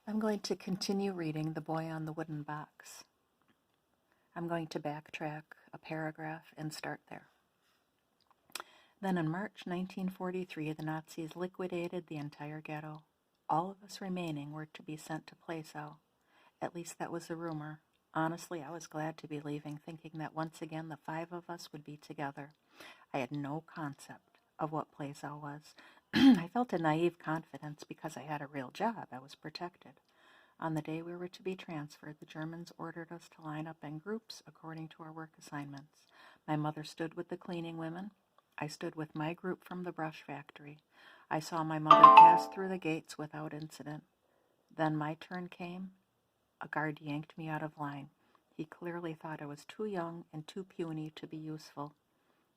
I'm going to continue reading The Boy on the Wooden Box. I'm going to backtrack a paragraph and start there. Then in March 1943, the Nazis liquidated the entire ghetto. All of us remaining were to be sent to Plaisow. At least that was the rumor. Honestly, I was glad to be leaving, thinking that once again the five of us would be together. I had no concept of what Plaisow was. I felt a naive confidence because I had a real job. I was protected. On the day we were to be transferred, the Germans ordered us to line up in groups according to our work assignments. My mother stood with the cleaning women. I stood with my group from the brush factory. I saw my mother pass through the gates without incident. Then my turn came. A guard yanked me out of line. He clearly thought I was too young and too puny to be useful.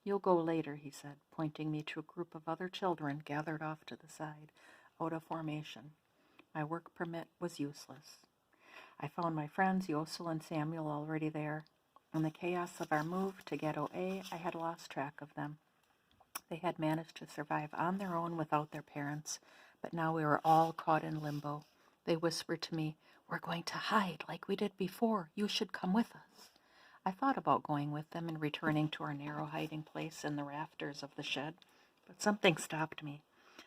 "You'll go later," he said, pointing me to a group of other children gathered off to the side, out of formation. My work permit was useless. I found my friends Yosel and Samuel already there. In the chaos of our move to Ghetto A, I had lost track of them. They had managed to survive on their own without their parents, but now we were all caught in limbo. They whispered to me, "We're going to hide like we did before. You should come with us." I thought about going with them and returning to our narrow hiding place in the rafters of the shed, but something stopped me.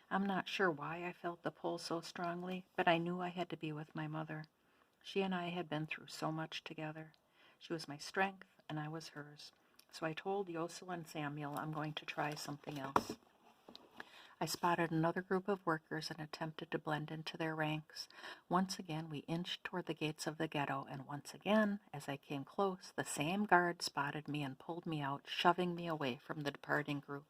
I'm not sure why I felt the pull so strongly, but I knew I had to be with my mother. She and I had been through so much together. She was my strength, and I was hers. So I told Yosel and Samuel I'm going to try something else. I spotted another group of workers and attempted to blend into their ranks. Once again, we inched toward the gates of the ghetto, and once again, as I came close, the same guard spotted me and pulled me out, shoving me away from the departing group.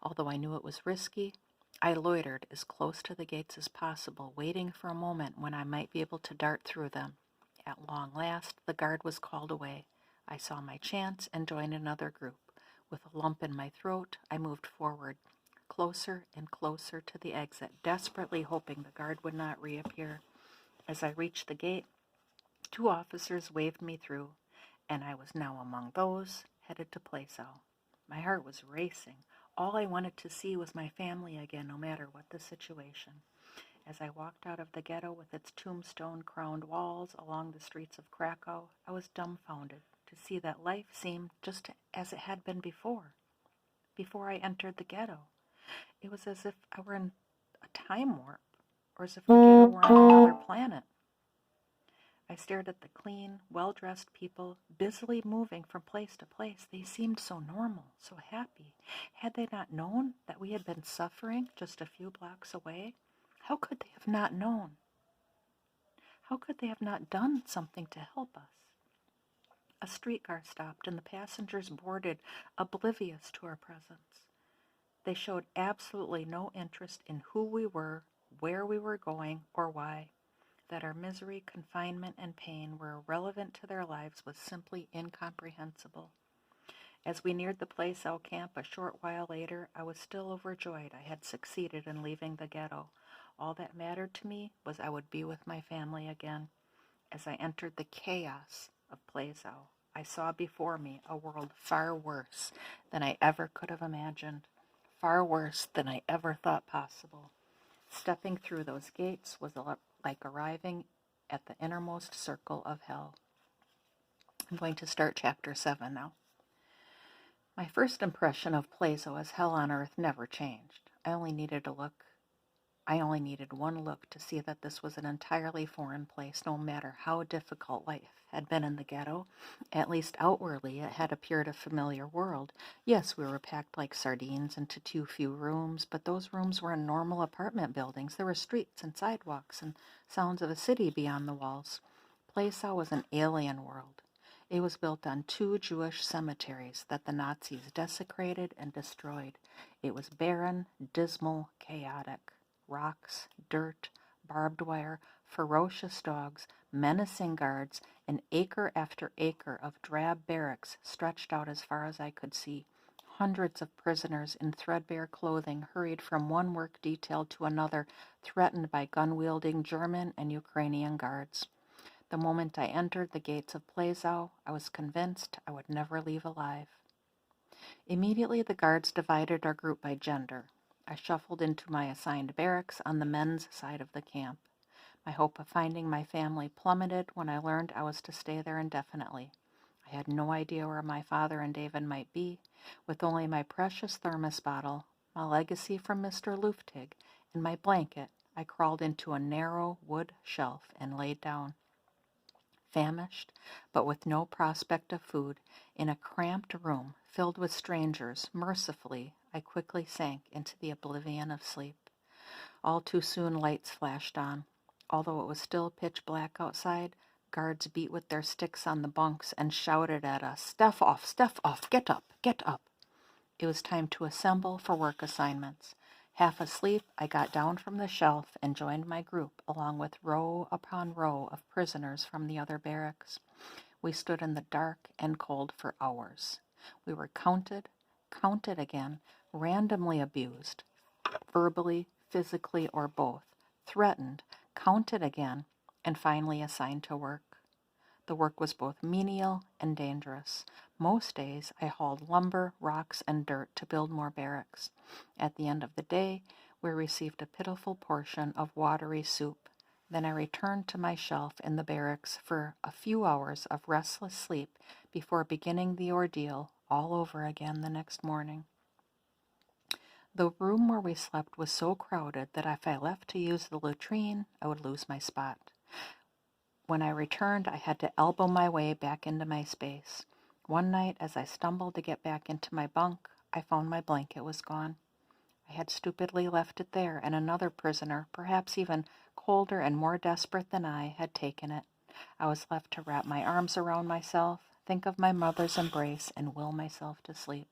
Although I knew it was risky, I loitered as close to the gates as possible, waiting for a moment when I might be able to dart through them. At long last, the guard was called away. I saw my chance and joined another group. With a lump in my throat, I moved forward, closer and closer to the exit, desperately hoping the guard would not reappear. As I reached the gate, 2 officers waved me through, and I was now among those headed to Plaisow. My heart was racing. All I wanted to see was my family again, no matter what the situation. As I walked out of the ghetto with its tombstone-crowned walls along the streets of Krakow, I was dumbfounded to see that life seemed just as it had been before I entered the ghetto. It was as if I were in a time warp, or as if the ghetto were on another planet. I stared at the clean, well-dressed people, busily moving from place to place. They seemed so normal, so happy. Had they not known that we had been suffering just a few blocks away? How could they have not known? How could they have not done something to help us? A streetcar stopped, and the passengers boarded, oblivious to our presence. They showed absolutely no interest in who we were, where we were going, or why. That our misery, confinement, and pain were irrelevant to their lives was simply incomprehensible. As we neared the Plaisow camp a short while later, I was still overjoyed I had succeeded in leaving the ghetto. All that mattered to me was I would be with my family again. As I entered the chaos of Plaisow, I saw before me a world far worse than I ever could have imagined, far worse than I ever thought possible. Stepping through those gates was like arriving at the innermost circle of hell. I'm going to start chapter 7 now. My first impression of Plaisow as hell on earth never changed. I only needed one look to see that this was an entirely foreign place, no matter how difficult life had been in the ghetto. At least outwardly, it had appeared a familiar world. Yes, we were packed like sardines into too few rooms, but those rooms were in normal apartment buildings. There were streets and sidewalks and sounds of a city beyond the walls. Plaisow was an alien world. It was built on 2 Jewish cemeteries that the Nazis desecrated and destroyed. It was barren, dismal, chaotic. Rocks, dirt, barbed wire, ferocious dogs, menacing guards, and acre after acre of drab barracks stretched out as far as I could see. Hundreds of prisoners in threadbare clothing hurried from one work detail to another, threatened by gun-wielding German and Ukrainian guards. The moment I entered the gates of Plaisow, I was convinced I would never leave alive. Immediately the guards divided our group by gender. I shuffled into my assigned barracks on the men's side of the camp. My hope of finding my family plummeted when I learned I was to stay there indefinitely. I had no idea where my father and David might be. With only my precious thermos bottle, my legacy from Mr. Luftig, and my blanket, I crawled into a narrow wood shelf and laid down. Famished, but with no prospect of food, in a cramped room filled with strangers, mercifully, I quickly sank into the oblivion of sleep. All too soon lights flashed on. Although it was still pitch black outside, guards beat with their sticks on the bunks and shouted at us, "Step off, get up, get up." It was time to assemble for work assignments. Half asleep, I got down from the shelf and joined my group, along with row upon row of prisoners from the other barracks. We stood in the dark and cold for hours. We were counted again, randomly abused, verbally, physically, or both, threatened, counted again, and finally assigned to work. The work was both menial and dangerous. Most days I hauled lumber, rocks, and dirt to build more barracks. At the end of the day, we received a pitiful portion of watery soup. Then I returned to my shelf in the barracks for a few hours of restless sleep before beginning the ordeal all over again the next morning. The room where we slept was so crowded that if I left to use the latrine, I would lose my spot. When I returned, I had to elbow my way back into my space. One night, as I stumbled to get back into my bunk, I found my blanket was gone. I had stupidly left it there, and another prisoner, perhaps even colder and more desperate than I, had taken it. I was left to wrap my arms around myself, think of my mother's embrace, and will myself to sleep.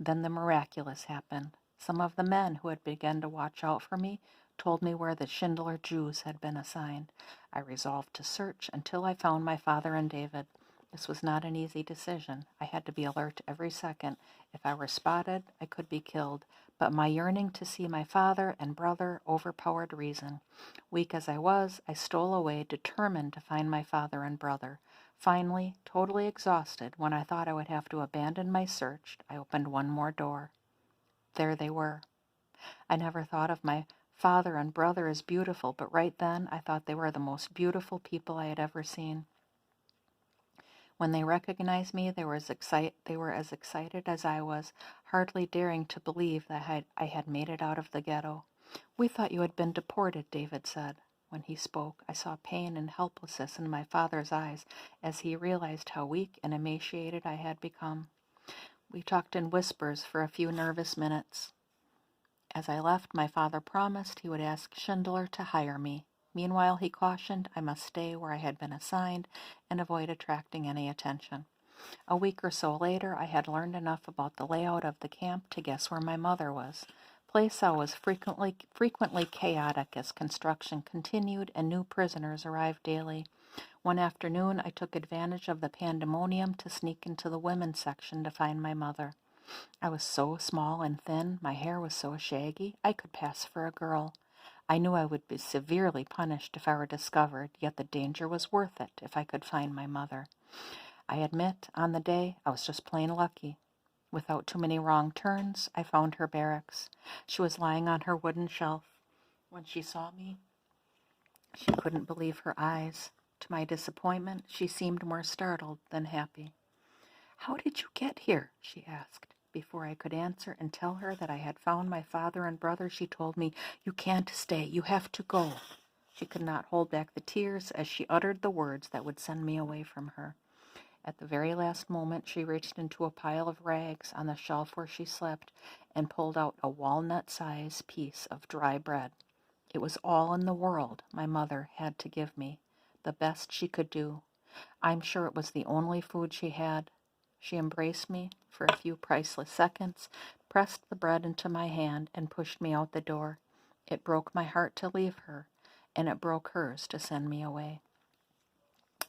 Then the miraculous happened. Some of the men who had begun to watch out for me told me where the Schindler Jews had been assigned. I resolved to search until I found my father and David. This was not an easy decision. I had to be alert every second. If I were spotted, I could be killed. But my yearning to see my father and brother overpowered reason. Weak as I was, I stole away, determined to find my father and brother. Finally, totally exhausted, when I thought I would have to abandon my search, I opened one more door. There they were. I never thought of my father and brother as beautiful, but right then I thought they were the most beautiful people I had ever seen. When they recognized me, they were as excited as I was, hardly daring to believe that I had made it out of the ghetto. "We thought you had been deported," David said. When he spoke, I saw pain and helplessness in my father's eyes as he realized how weak and emaciated I had become. We talked in whispers for a few nervous minutes. As I left, my father promised he would ask Schindler to hire me. Meanwhile, he cautioned I must stay where I had been assigned and avoid attracting any attention. A week or so later, I had learned enough about the layout of the camp to guess where my mother was. Plaisaw was frequently chaotic as construction continued and new prisoners arrived daily. One afternoon, I took advantage of the pandemonium to sneak into the women's section to find my mother. I was so small and thin, my hair was so shaggy, I could pass for a girl. I knew I would be severely punished if I were discovered, yet the danger was worth it if I could find my mother. I admit, on the day, I was just plain lucky. Without too many wrong turns, I found her barracks. She was lying on her wooden shelf. When she saw me, she couldn't believe her eyes. To my disappointment, she seemed more startled than happy. "How did you get here?" she asked. Before I could answer and tell her that I had found my father and brother, she told me, "You can't stay. You have to go." She could not hold back the tears as she uttered the words that would send me away from her. At the very last moment, she reached into a pile of rags on the shelf where she slept and pulled out a walnut-sized piece of dry bread. It was all in the world my mother had to give me, the best she could do. I'm sure it was the only food she had. She embraced me for a few priceless seconds, pressed the bread into my hand, and pushed me out the door. It broke my heart to leave her, and it broke hers to send me away.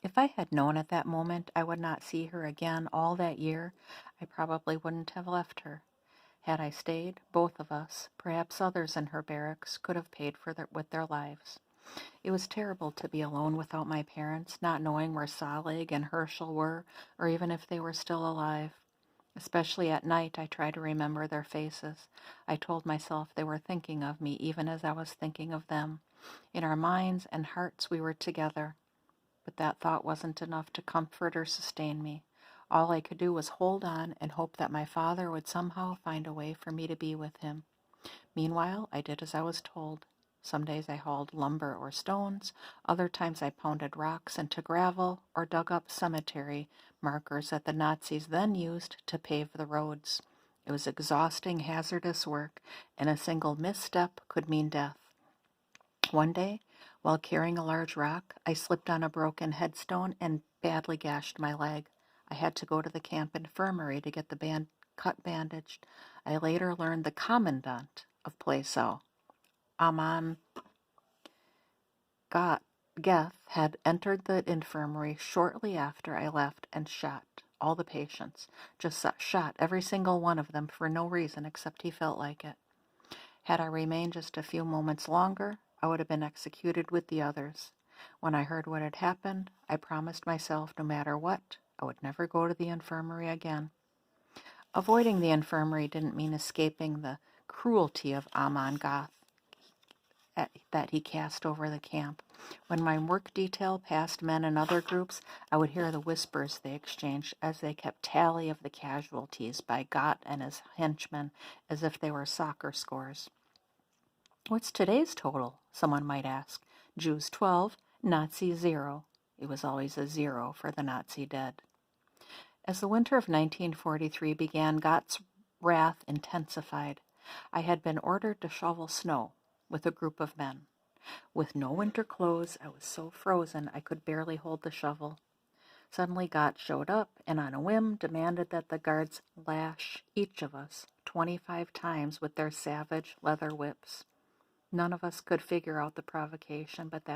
If I had known at that moment I would not see her again all that year, I probably wouldn't have left her. Had I stayed, both of us, perhaps others in her barracks, could have paid for with their lives. It was terrible to be alone without my parents, not knowing where Salig and Herschel were, or even if they were still alive. Especially at night, I tried to remember their faces. I told myself they were thinking of me even as I was thinking of them. In our minds and hearts we were together, but that thought wasn't enough to comfort or sustain me. All I could do was hold on and hope that my father would somehow find a way for me to be with him. Meanwhile, I did as I was told. Some days I hauled lumber or stones, other times I pounded rocks into gravel or dug up cemetery markers that the Nazis then used to pave the roads. It was exhausting, hazardous work, and a single misstep could mean death. One day, while carrying a large rock, I slipped on a broken headstone and badly gashed my leg. I had to go to the camp infirmary to get the cut bandaged. I later learned the commandant of Plaisaw, Amon Geth, had entered the infirmary shortly after I left and shot all the patients. Just shot every single one of them for no reason except he felt like it. Had I remained just a few moments longer, I would have been executed with the others. When I heard what had happened, I promised myself no matter what, I would never go to the infirmary again. Avoiding the infirmary didn't mean escaping the cruelty of Amon Goth that he cast over the camp. When my work detail passed men in other groups, I would hear the whispers they exchanged as they kept tally of the casualties by Gott and his henchmen as if they were soccer scores. "What's today's total?" someone might ask. Jews 12, Nazis 0. It was always a 0 for the Nazi dead. As the winter of 1943 began, Gott's wrath intensified. I had been ordered to shovel snow with a group of men. With no winter clothes, I was so frozen I could barely hold the shovel. Suddenly Gott showed up and on a whim demanded that the guards lash each of us 25 times with their savage leather whips. None of us could figure out the provocation, but that